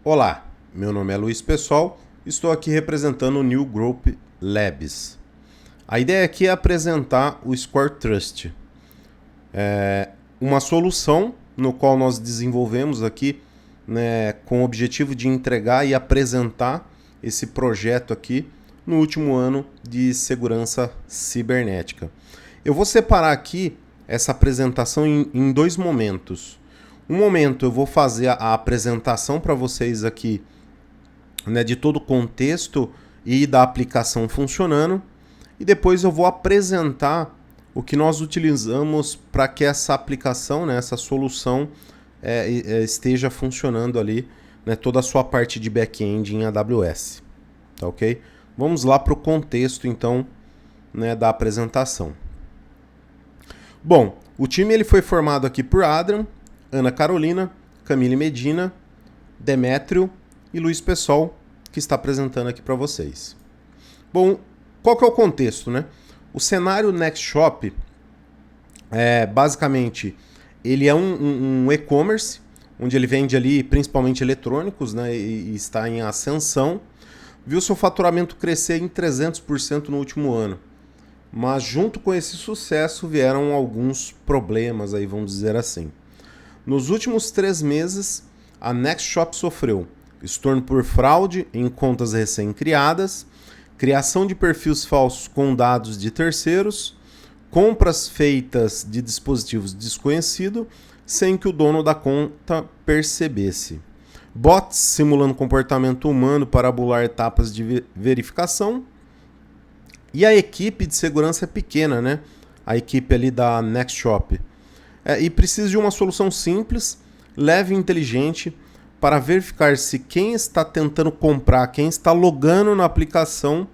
Olá, meu nome é Luiz Pessoal, estou aqui representando o New Group Labs. A ideia aqui é apresentar o Score Trust, uma solução no qual nós desenvolvemos aqui, né, com o objetivo de entregar e apresentar esse projeto aqui no último ano de segurança cibernética. Eu vou separar aqui essa apresentação em dois momentos. Um momento eu vou fazer a apresentação para vocês aqui, né, de todo o contexto e da aplicação funcionando, e depois eu vou apresentar o que nós utilizamos para que essa aplicação, né, essa solução esteja funcionando ali, né, toda a sua parte de back-end em AWS. Tá ok? Vamos lá para o contexto então, né, da apresentação. Bom, o time ele foi formado aqui por Adrian, Ana Carolina, Camille Medina, Demétrio e Luiz Pessoal, que está apresentando aqui para vocês. Bom, qual que é o contexto, né? O cenário NextShop, basicamente, ele é um e-commerce, onde ele vende ali principalmente eletrônicos, né, e está em ascensão. Viu seu faturamento crescer em 300% no último ano. Mas junto com esse sucesso vieram alguns problemas, aí vamos dizer assim. Nos últimos 3 meses, a NextShop sofreu estorno por fraude em contas recém-criadas, criação de perfis falsos com dados de terceiros, compras feitas de dispositivos desconhecidos sem que o dono da conta percebesse, bots simulando comportamento humano para bular etapas de verificação, e a equipe de segurança é pequena, né? A equipe ali da NextShop. E precisa de uma solução simples, leve e inteligente para verificar se quem está tentando comprar, quem está logando na aplicação,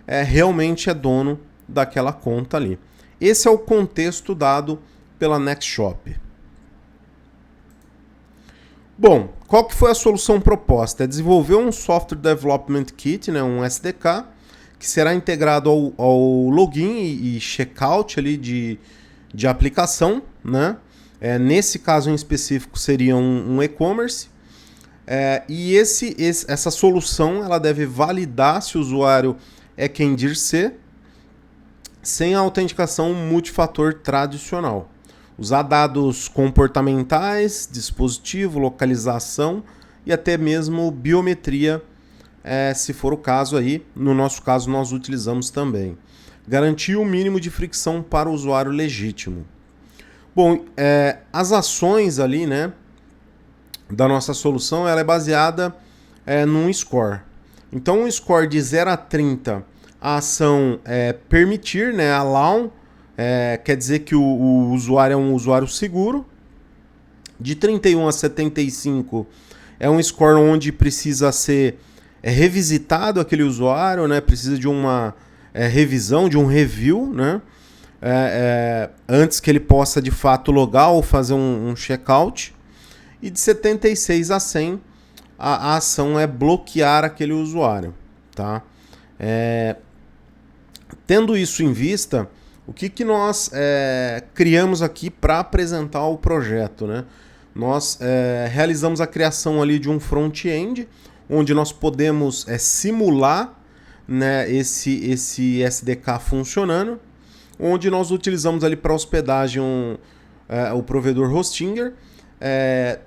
realmente é dono daquela conta ali. Esse é o contexto dado pela NextShop. Bom, qual que foi a solução proposta? É desenvolver um Software Development Kit, né, um SDK, que será integrado ao login e checkout ali de aplicação, né? Nesse caso em específico seria um e-commerce, e essa solução ela deve validar se o usuário é quem diz ser, sem a autenticação multifator tradicional. Usar dados comportamentais, dispositivo, localização e até mesmo biometria, se for o caso aí. No nosso caso nós utilizamos também. Garantir o mínimo de fricção para o usuário legítimo. Bom, as ações ali, né, da nossa solução, ela é baseada num score. Então, um score de 0 a 30, a ação permitir, né, allow, quer dizer que o usuário é um usuário seguro. De 31 a 75 é um score onde precisa ser revisitado aquele usuário, né, precisa de uma revisão, de um review, né, antes que ele possa de fato logar ou fazer um checkout. E de 76 a 100 a ação é bloquear aquele usuário, tá? Tendo isso em vista, o que nós criamos aqui para apresentar o projeto, né? Nós realizamos a criação ali de um front-end, onde nós podemos simular, né, esse SDK funcionando, onde nós utilizamos ali para hospedagem o provedor Hostinger.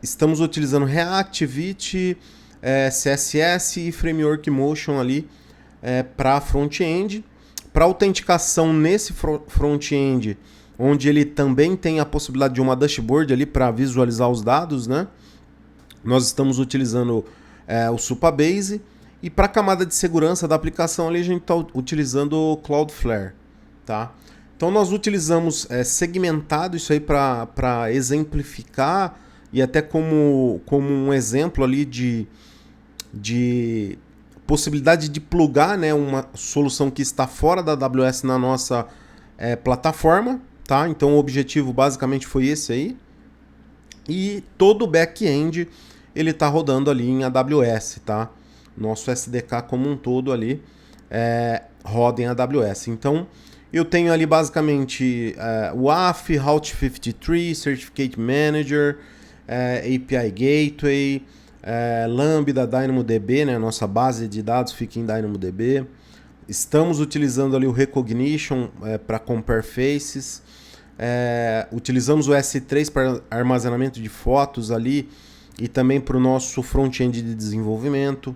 Estamos utilizando React, Vite, CSS e Framework Motion ali para front-end. Para autenticação nesse front-end, onde ele também tem a possibilidade de uma dashboard ali para visualizar os dados, né? Nós estamos utilizando o Supabase. E para a camada de segurança da aplicação ali a gente está utilizando o Cloudflare, tá? Então nós utilizamos segmentado isso aí para exemplificar e até como um exemplo ali de possibilidade de plugar, né, uma solução que está fora da AWS na nossa plataforma, tá? Então o objetivo basicamente foi esse aí. E todo o back-end ele está rodando ali em AWS, tá? Nosso SDK como um todo ali roda em AWS. Então eu tenho ali basicamente o AF, Route 53, Certificate Manager, API Gateway, Lambda, DynamoDB, né? Nossa base de dados fica em DynamoDB. Estamos utilizando ali o Recognition para compare faces. Utilizamos o S3 para armazenamento de fotos ali e também para o nosso front-end de desenvolvimento.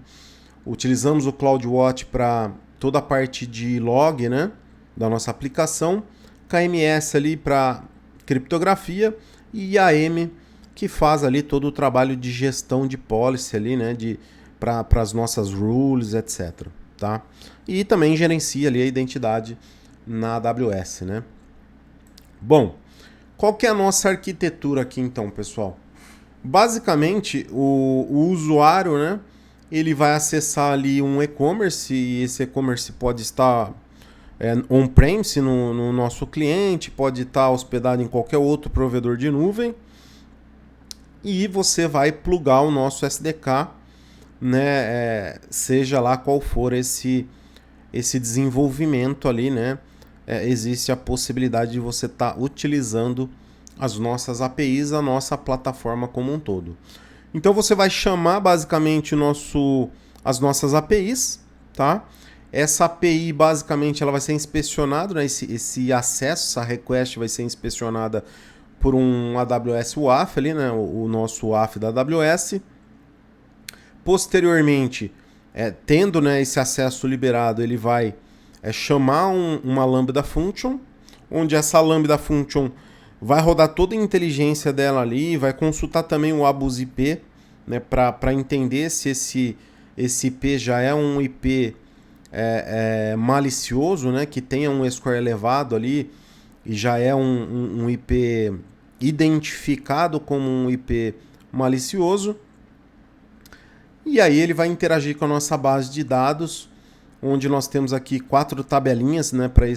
Utilizamos o CloudWatch para toda a parte de log, né, da nossa aplicação. KMS ali para criptografia e IAM que faz ali todo o trabalho de gestão de policy ali, né, para as nossas rules, etc. Tá? E também gerencia ali a identidade na AWS, né? Bom, qual que é a nossa arquitetura aqui então, pessoal? Basicamente, o usuário, né, ele vai acessar ali um e-commerce e esse e-commerce pode estar on-premise no nosso cliente, pode estar hospedado em qualquer outro provedor de nuvem e você vai plugar o nosso SDK, né, seja lá qual for esse desenvolvimento ali, né, existe a possibilidade de você estar utilizando as nossas APIs, a nossa plataforma como um todo. Então você vai chamar basicamente as nossas APIs, tá? Essa API basicamente ela vai ser inspecionada, né? Esse acesso, essa request vai ser inspecionada por um AWS WAF ali, né? O nosso WAF da AWS. Posteriormente, tendo, né, esse acesso liberado, ele vai chamar uma Lambda Function, onde essa Lambda Function vai rodar toda a inteligência dela ali, vai consultar também o ABUS IP, né, para entender se esse IP já é um IP malicioso, né, que tenha um score elevado ali e já é um IP identificado como um IP malicioso. E aí ele vai interagir com a nossa base de dados, onde nós temos aqui 4 tabelinhas, né, para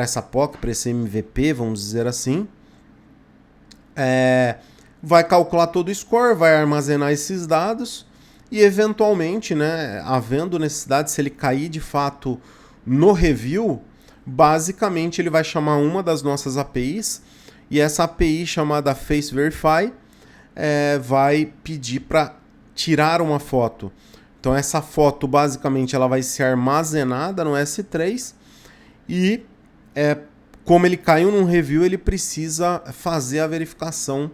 essa POC, para esse MVP, vamos dizer assim. Vai calcular todo o score, vai armazenar esses dados e eventualmente, né, havendo necessidade, se ele cair de fato no review, basicamente ele vai chamar uma das nossas APIs e essa API chamada Face Verify vai pedir para tirar uma foto. Então essa foto basicamente ela vai ser armazenada no S3 e como ele caiu num review, ele precisa fazer a verificação,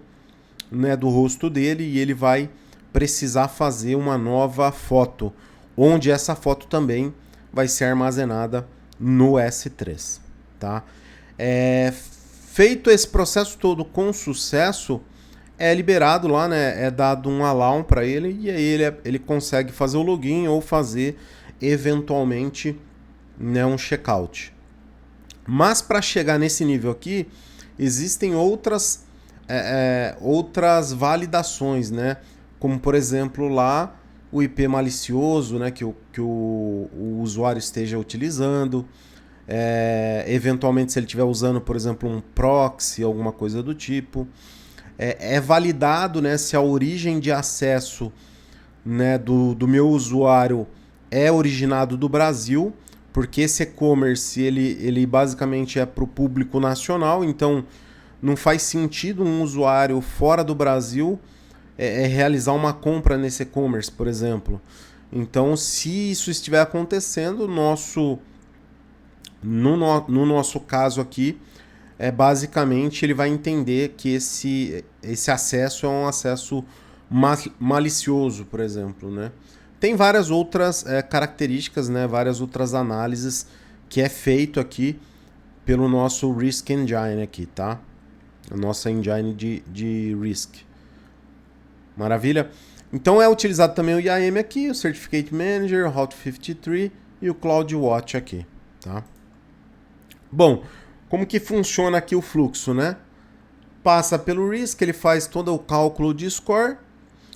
né, do rosto dele e ele vai precisar fazer uma nova foto, onde essa foto também vai ser armazenada no S3. Tá? Feito esse processo todo com sucesso, é liberado lá, né, é dado um alarm para ele e aí ele consegue fazer o login ou fazer eventualmente, né, um checkout. Mas para chegar nesse nível aqui, existem outras validações, né? Como por exemplo lá o IP malicioso, né, que o usuário esteja utilizando, eventualmente se ele estiver usando, por exemplo, um proxy, alguma coisa do tipo. É validado, né, se a origem de acesso, né, do meu usuário é originado do Brasil, porque esse e-commerce ele basicamente é para o público nacional, então não faz sentido um usuário fora do Brasil realizar uma compra nesse e-commerce, por exemplo. Então, se isso estiver acontecendo, no nosso caso aqui, basicamente ele vai entender que esse acesso é um acesso malicioso, por exemplo, né? Tem várias outras características, né? Várias outras análises que é feito aqui pelo nosso Risk Engine aqui, tá? A nossa engine de Risk. Maravilha? Então é utilizado também o IAM aqui, o Certificate Manager, o Route 53 e o CloudWatch aqui, tá? Bom, como que funciona aqui o fluxo, né? Passa pelo Risk, ele faz todo o cálculo de score.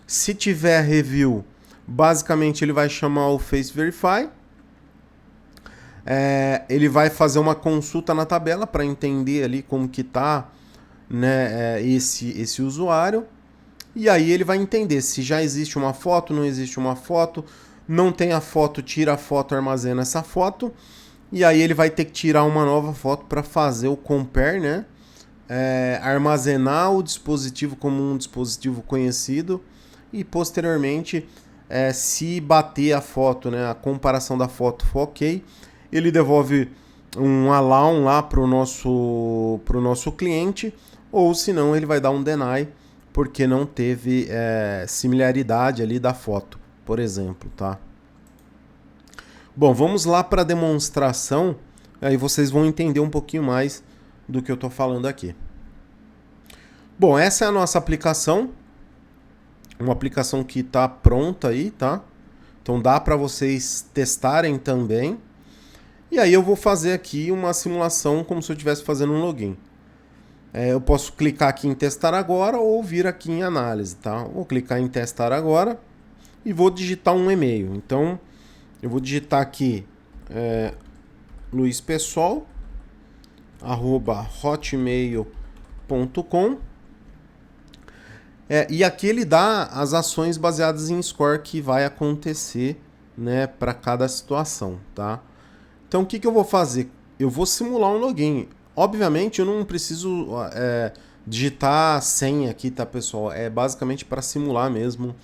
Se tiver review, basicamente ele vai chamar o Face Verify. Ele vai fazer uma consulta na tabela para entender ali como que tá, né, esse usuário. E aí ele vai entender se já existe uma foto, não existe uma foto. Não tem a foto, tira a foto, armazena essa foto. E aí ele vai ter que tirar uma nova foto para fazer o compare, né? Armazenar o dispositivo como um dispositivo conhecido e posteriormente, se bater a foto, né, a comparação da foto for ok, ele devolve um allow lá para o nosso cliente, ou se não ele vai dar um deny, porque não teve similaridade ali da foto, por exemplo, tá? Bom, vamos lá para a demonstração, aí vocês vão entender um pouquinho mais do que eu estou falando aqui. Bom, essa é a nossa aplicação, uma aplicação que está pronta aí, tá? Então dá para vocês testarem também. E aí eu vou fazer aqui uma simulação como se eu estivesse fazendo um login. Eu posso clicar aqui em testar agora ou vir aqui em análise, tá? Vou clicar em testar agora e vou digitar um e-mail. Então eu vou digitar aqui luispessoal@hotmail.com. E aqui ele dá as ações baseadas em score que vai acontecer, né, para cada situação, tá? Então o que eu vou fazer? Eu vou simular um login. Obviamente eu não preciso digitar senha aqui, tá, pessoal? É basicamente para simular mesmo,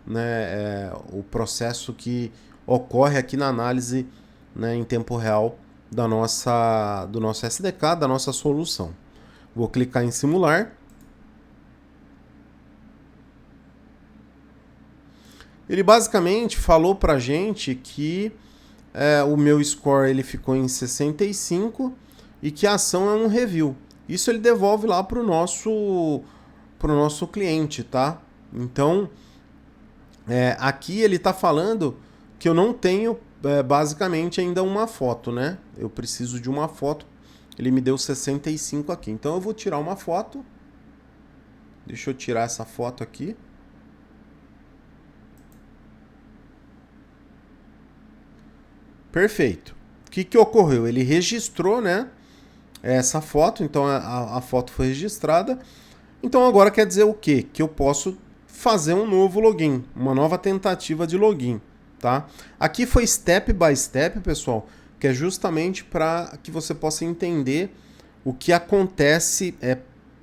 né, o processo que ocorre aqui na análise, né, em tempo real do nosso SDK, da nossa solução. Vou clicar em simular. Ele basicamente falou pra gente que o meu score ele ficou em 65 e que a ação é um review. Isso ele devolve lá pro nosso cliente, tá? Então, aqui ele tá falando que eu não tenho basicamente ainda uma foto, né? Eu preciso de uma foto. Ele me deu 65 aqui. Então eu vou tirar uma foto. Deixa eu tirar essa foto aqui. Perfeito. O que ocorreu? Ele registrou, né, essa foto, então a foto foi registrada. Então agora quer dizer o quê? Que eu posso fazer um novo login, uma nova tentativa de login, tá? Aqui foi step by step, pessoal, que é justamente para que você possa entender o que acontece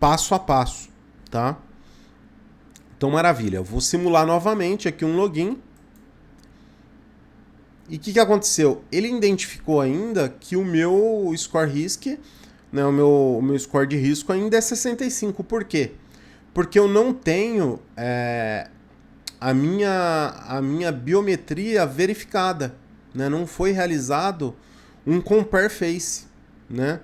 passo a passo, tá? Então maravilha, eu vou simular novamente aqui um login. E o que aconteceu? Ele identificou ainda que o meu score risk, né, o meu score de risco ainda é 65. Por quê? Porque eu não tenho a minha biometria verificada, né? Não foi realizado um compare face, né?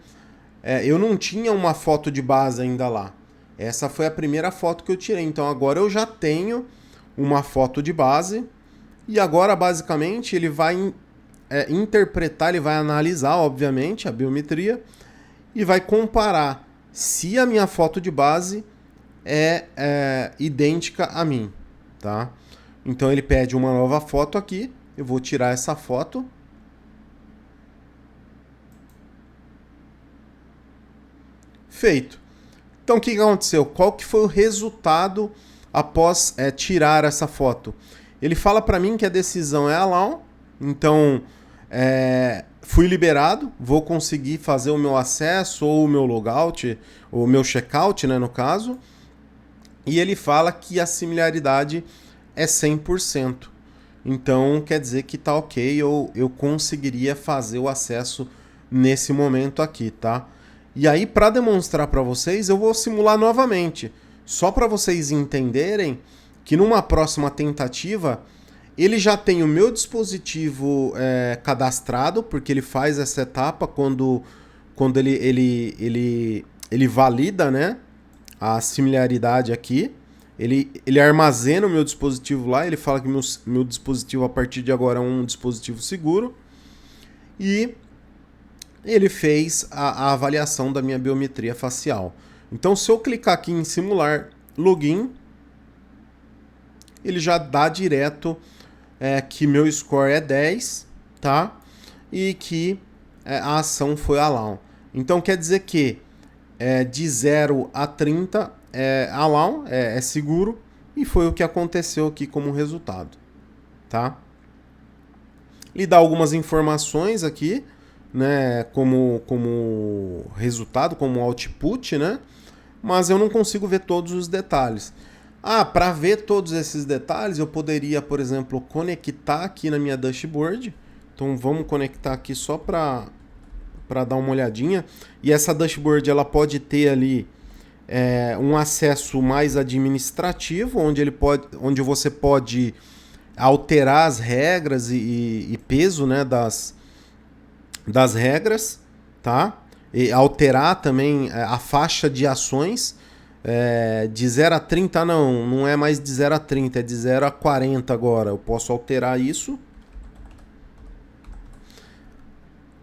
Eu não tinha uma foto de base ainda lá. Essa foi a primeira foto que eu tirei. Então agora eu já tenho uma foto de base. E agora, basicamente, ele vai interpretar, ele vai analisar, obviamente, a biometria e vai comparar se a minha foto de base é idêntica a mim, tá? Então ele pede uma nova foto aqui, eu vou tirar essa foto. Feito. Então o que aconteceu? Qual que foi o resultado após tirar essa foto? Ele fala para mim que a decisão é allow, então fui liberado, vou conseguir fazer o meu acesso ou o meu logout, ou o meu checkout, né, no caso. E ele fala que a similaridade é 100%. Então quer dizer que tá ok, eu conseguiria fazer o acesso nesse momento aqui, tá? E aí para demonstrar para vocês, eu vou simular novamente, só para vocês entenderem que numa próxima tentativa, ele já tem o meu dispositivo cadastrado, porque ele faz essa etapa quando ele valida, né, a similaridade aqui. Ele armazena o meu dispositivo lá, ele fala que meu dispositivo a partir de agora é um dispositivo seguro. E ele fez a avaliação da minha biometria facial. Então se eu clicar aqui em simular login, ele já dá direto que meu score é 10, tá? E que a ação foi allow. Então quer dizer que de 0 a 30 é allow, é seguro, e foi o que aconteceu aqui como resultado, tá? Ele dá algumas informações aqui, né, como resultado, como output, né? Mas eu não consigo ver todos os detalhes. Para ver todos esses detalhes, eu poderia, por exemplo, conectar aqui na minha dashboard. Então vamos conectar aqui só para dar uma olhadinha. E essa dashboard ela pode ter ali um acesso mais administrativo, onde você pode alterar as regras e peso, né, das regras, tá? E alterar também a faixa de ações. De 0 a 30 não é mais de 0 a 30, é de 0 a 40 agora. Eu posso alterar isso.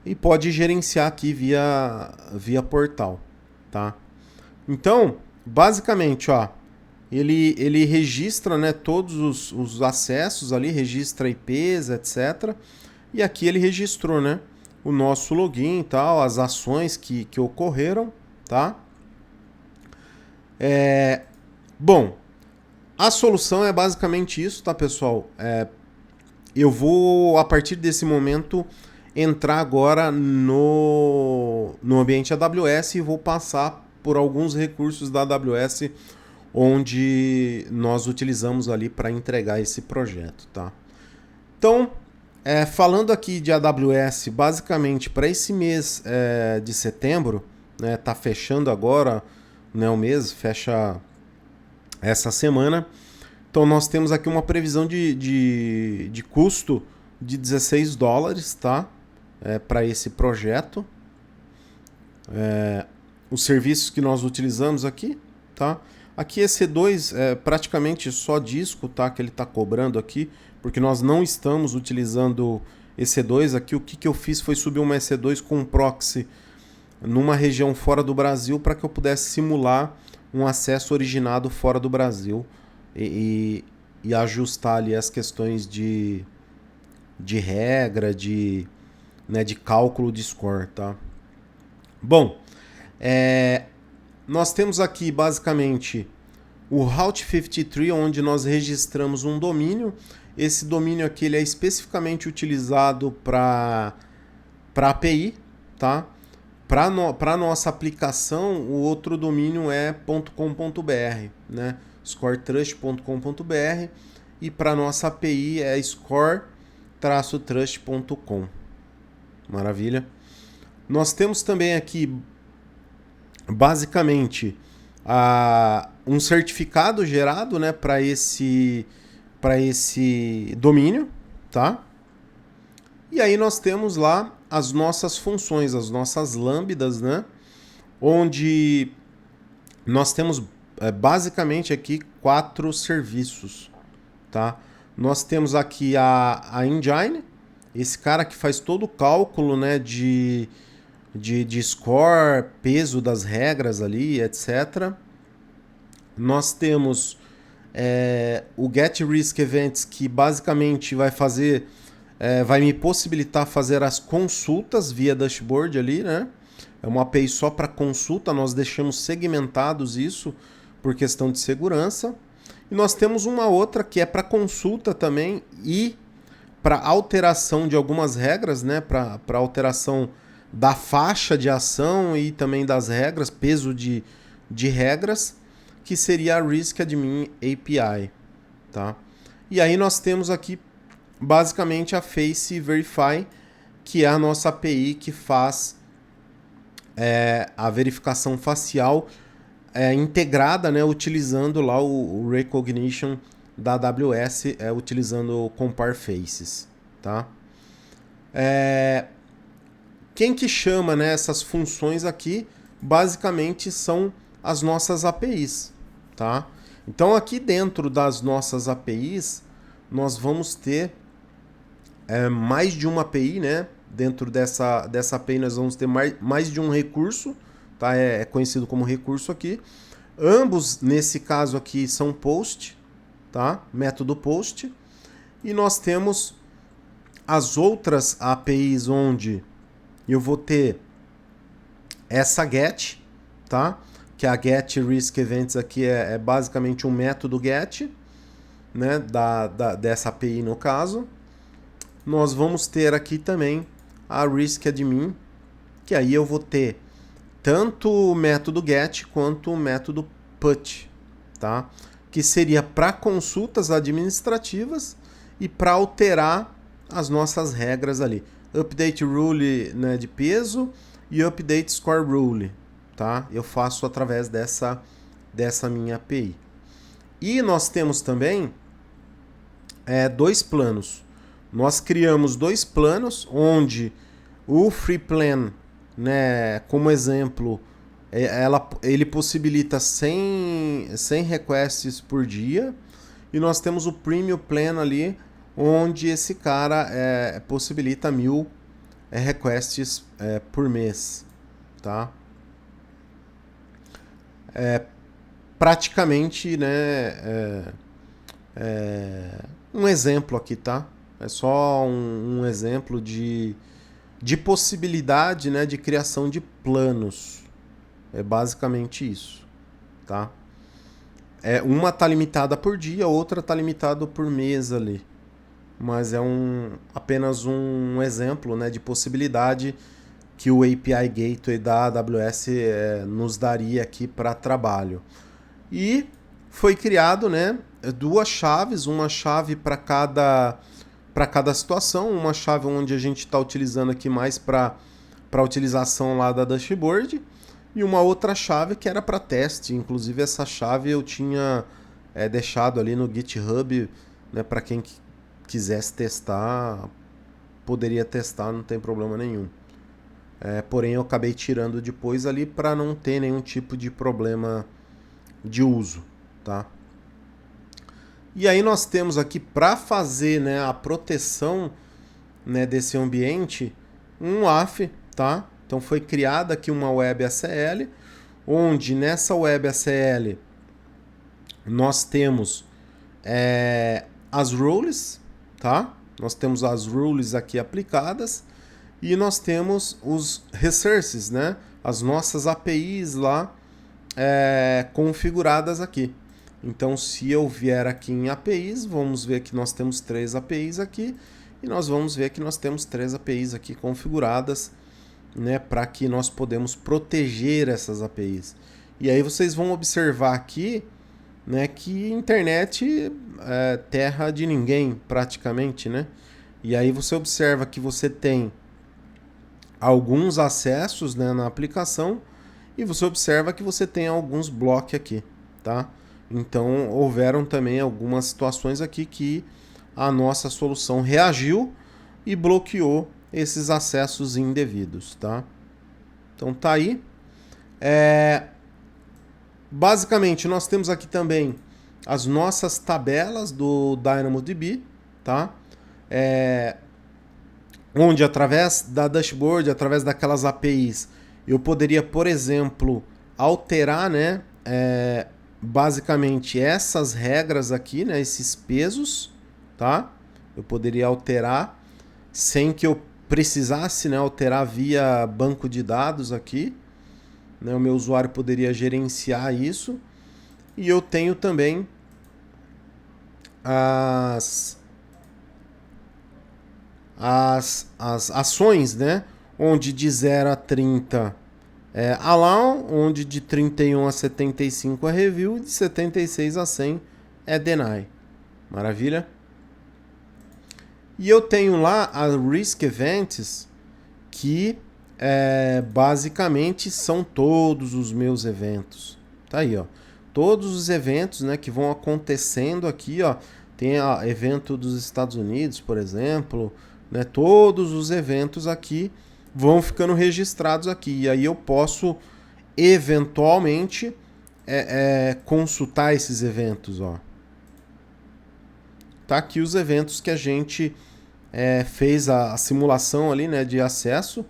E pode gerenciar aqui via portal, tá? Então, basicamente, ó, ele registra, né, todos os acessos ali, registra IPs, etc. E aqui ele registrou, né, o nosso login e tal, as ações que ocorreram, tá? Bom, a solução é basicamente isso, tá, pessoal? Eu vou, a partir desse momento, entrar agora no ambiente AWS e vou passar por alguns recursos da AWS onde nós utilizamos ali para entregar esse projeto, tá? Então, falando aqui de AWS, basicamente para esse mês de setembro, né, tá fechando agora, né, o mês, fecha essa semana. Então nós temos aqui uma previsão de custo de $16, tá? Para esse projeto. Os serviços que nós utilizamos aqui, tá? Aqui EC2 é praticamente só disco, tá? Que ele está cobrando aqui, porque nós não estamos utilizando EC2. Aqui o que eu fiz foi subir uma EC2 com um proxy numa região fora do Brasil para que eu pudesse simular um acesso originado fora do Brasil e ajustar ali as questões de regra, de cálculo de score, tá? Bom, nós temos aqui basicamente o Route 53, onde nós registramos um domínio. Esse domínio aqui ele é especificamente utilizado para API, tá? Para nossa aplicação, o outro domínio é .com.br, né? scoretrust.com.br, e para nossa API é score-trust.com. Maravilha. Nós temos também aqui, basicamente, um certificado gerado, né, para esse domínio, tá? E aí nós temos lá as nossas funções, as nossas lambdas, né? Onde nós temos basicamente aqui 4 serviços, tá? Nós temos aqui a Engine, esse cara que faz todo o cálculo, né, de score, peso das regras ali, etc. Nós temos o Get Risk Events, que basicamente vai me possibilitar fazer as consultas via dashboard ali, né? É uma API só para consulta, nós deixamos segmentados isso por questão de segurança. E nós temos uma outra que é para consulta também e para alteração de algumas regras, né? Para alteração da faixa de ação e também das regras, peso de regras, que seria a Risk Admin API, tá? E aí nós temos aqui basicamente a Face Verify, que é a nossa API que faz a verificação facial integrada, né, utilizando lá o Recognition da AWS, utilizando o Compare Faces, tá? Quem que chama, né, essas funções aqui, basicamente são as nossas APIs, tá? Então aqui dentro das nossas APIs, nós vamos ter mais de uma API, né? Dentro dessa API nós vamos ter mais de um recurso, tá? É conhecido como recurso aqui. Ambos, nesse caso aqui, são post, tá? Método post. E nós temos as outras APIs onde eu vou ter essa get, tá? Que a get risk events aqui é basicamente um método get, né? Dessa API no caso. Nós vamos ter aqui também a risk admin, que aí eu vou ter tanto o método get quanto o método put, tá? que seria para consultas administrativas e para alterar as nossas regras ali. Update Rule, né, de peso e Update Score Rule, tá? Eu faço através dessa minha API. E nós temos também dois planos. Nós criamos dois planos, onde o Free Plan, né, como exemplo, ele possibilita 100 requests por dia, e nós temos o Premium Plan ali, onde esse cara possibilita 1000 requests por mês, tá? Praticamente, né, um exemplo aqui, tá? É só um exemplo de possibilidade, né, de criação de planos. É basicamente isso, tá? Uma tá limitada por dia, outra tá limitada por mês ali. Mas é apenas um exemplo, né, de possibilidade que o API Gateway da AWS nos daria aqui para trabalho. E foi criado, né, duas chaves, uma chave para cada situação, uma chave onde a gente está utilizando aqui mais para utilização lá da dashboard, e uma outra chave que era para teste. Inclusive essa chave eu tinha deixado ali no GitHub, né, para quem quisesse testar, poderia testar, não tem problema nenhum. Porém eu acabei tirando depois ali para não ter nenhum tipo de problema de uso, tá? E aí nós temos aqui para fazer, né, a proteção, né, desse ambiente, um WAF, tá? Então foi criada aqui uma Web ACL, onde nessa Web ACL nós temos as rules, tá? Nós temos as rules aqui aplicadas, e nós temos os resources, né? As nossas APIs lá configuradas aqui. Então, se eu vier aqui em APIs, vamos ver que nós temos 3 APIs aqui, e nós vamos ver que nós temos 3 APIs aqui configuradas, né, para que nós podemos proteger essas APIs. E aí vocês vão observar aqui, né, que internet é terra de ninguém, praticamente, né? E aí você observa que você tem alguns acessos, né, na aplicação, e você observa que você tem alguns blocos aqui, tá? Então, houveram também algumas situações aqui que a nossa solução reagiu e bloqueou esses acessos indevidos, tá? Então, tá aí. Basicamente, nós temos aqui também as nossas tabelas do DynamoDB, tá? Onde, através da dashboard, através daquelas APIs, eu poderia, por exemplo, alterar, né, basicamente essas regras aqui, né, esses pesos, tá? Eu poderia alterar sem que eu precisasse, né, alterar via banco de dados aqui, né? O meu usuário poderia gerenciar isso. E eu tenho também as ações, né? Onde de 0 a 30 é allow, onde de 31 a 75 é review, de 76 a 100 é deny. Maravilha? E eu tenho lá as risk events, que basicamente são todos os meus eventos. Tá aí, ó. Todos os eventos, né, que vão acontecendo aqui, ó. Tem evento dos Estados Unidos, por exemplo, né? Todos os eventos aqui vão ficando registrados aqui. E aí eu posso, eventualmente, consultar esses eventos, ó. Tá aqui os eventos que a gente fez a simulação ali, né, de acesso,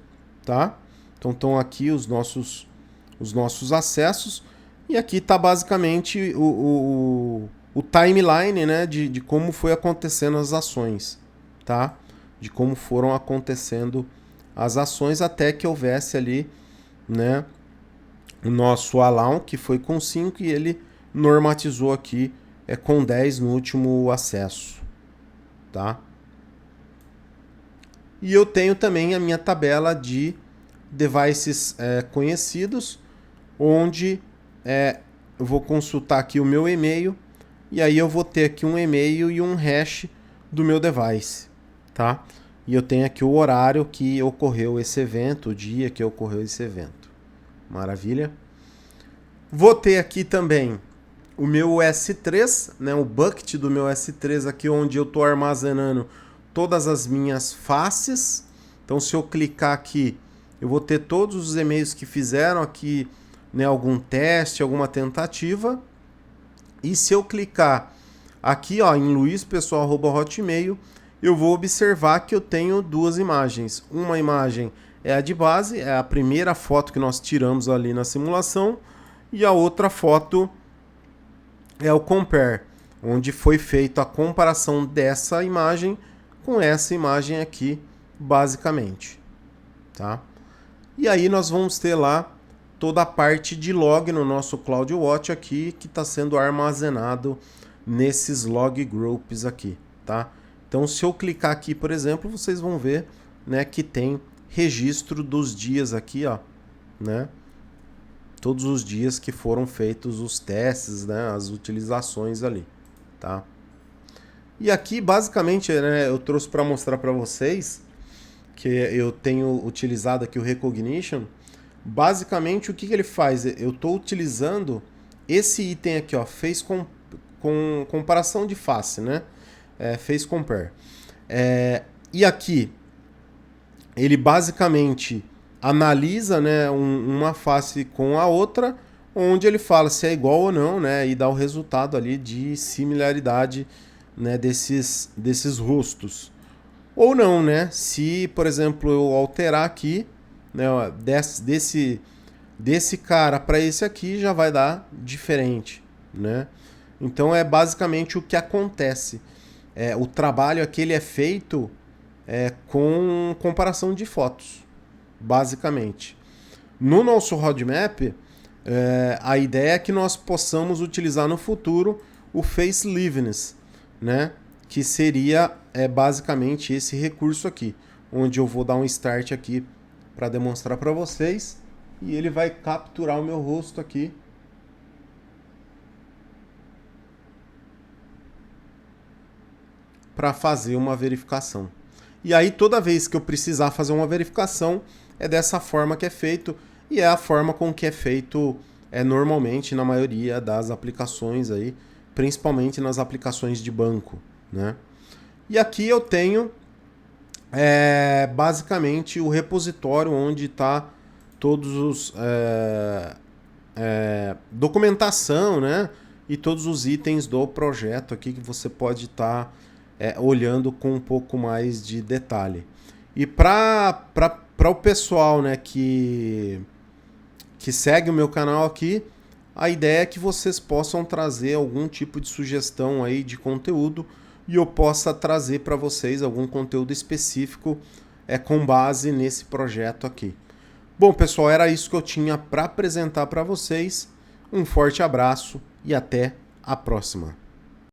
tá? Então estão aqui os nossos acessos, e aqui está basicamente o timeline, né, de como foi acontecendo as ações, tá? De como foram acontecendo as ações até que houvesse ali, né, o nosso allow, que foi com 5, e ele normatizou aqui com 10 no último acesso, tá? E eu tenho também a minha tabela de devices conhecidos, onde eu vou consultar aqui o meu e-mail, e aí eu vou ter aqui um e-mail e um hash do meu device, tá? E eu tenho aqui o horário que ocorreu esse evento, o dia que ocorreu esse evento. Maravilha? Vou ter aqui também o meu S3, né, o bucket do meu S3 aqui, onde eu estou armazenando todas as minhas faces. Então, se eu clicar aqui, eu vou ter todos os e-mails que fizeram aqui, né, algum teste, alguma tentativa. E se eu clicar aqui, ó, em luispessoal@hotmail, eu vou observar que eu tenho duas imagens. Uma imagem é a de base, é a primeira foto que nós tiramos ali na simulação, e a outra foto é o compare, onde foi feita a comparação dessa imagem com essa imagem aqui, basicamente, tá? E aí nós vamos ter lá toda a parte de log no nosso CloudWatch aqui, que está sendo armazenado nesses log groups aqui, tá? Então, se eu clicar aqui, por exemplo, vocês vão ver, né, que tem registro dos dias aqui, ó, né? Todos os dias que foram feitos os testes, né, as utilizações ali, tá? E aqui, basicamente, né, eu trouxe para mostrar para vocês que eu tenho utilizado aqui o Rekognition. Basicamente, o que ele faz? Eu estou utilizando esse item aqui, ó, Face com comparação de face, né? Face Compare. E aqui, ele basicamente analisa, né, uma face com a outra, onde ele fala se é igual ou não, né, e dá o resultado ali de similaridade, né, desses rostos. Ou não, né? Se, por exemplo, eu alterar aqui, né, desse cara para esse aqui, já vai dar diferente, né? Então é basicamente o que acontece. O trabalho aqui ele é feito com comparação de fotos, basicamente. No nosso roadmap, a ideia é que nós possamos utilizar no futuro o Face Liveness, né? Que seria basicamente esse recurso aqui, onde eu vou dar um start aqui para demonstrar para vocês, e ele vai capturar o meu rosto aqui. Para fazer uma verificação. E aí toda vez que eu precisar fazer uma verificação, é dessa forma que é feito, e é a forma com que é feito normalmente na maioria das aplicações aí, principalmente nas aplicações de banco, né? E aqui eu tenho basicamente o repositório onde está todos os documentação, né? E todos os itens do projeto aqui que você pode estar olhando com um pouco mais de detalhe. E para o pessoal, né, que segue o meu canal aqui, a ideia é que vocês possam trazer algum tipo de sugestão aí de conteúdo, e eu possa trazer para vocês algum conteúdo específico com base nesse projeto aqui. Bom, pessoal, era isso que eu tinha para apresentar para vocês. Um forte abraço e até a próxima.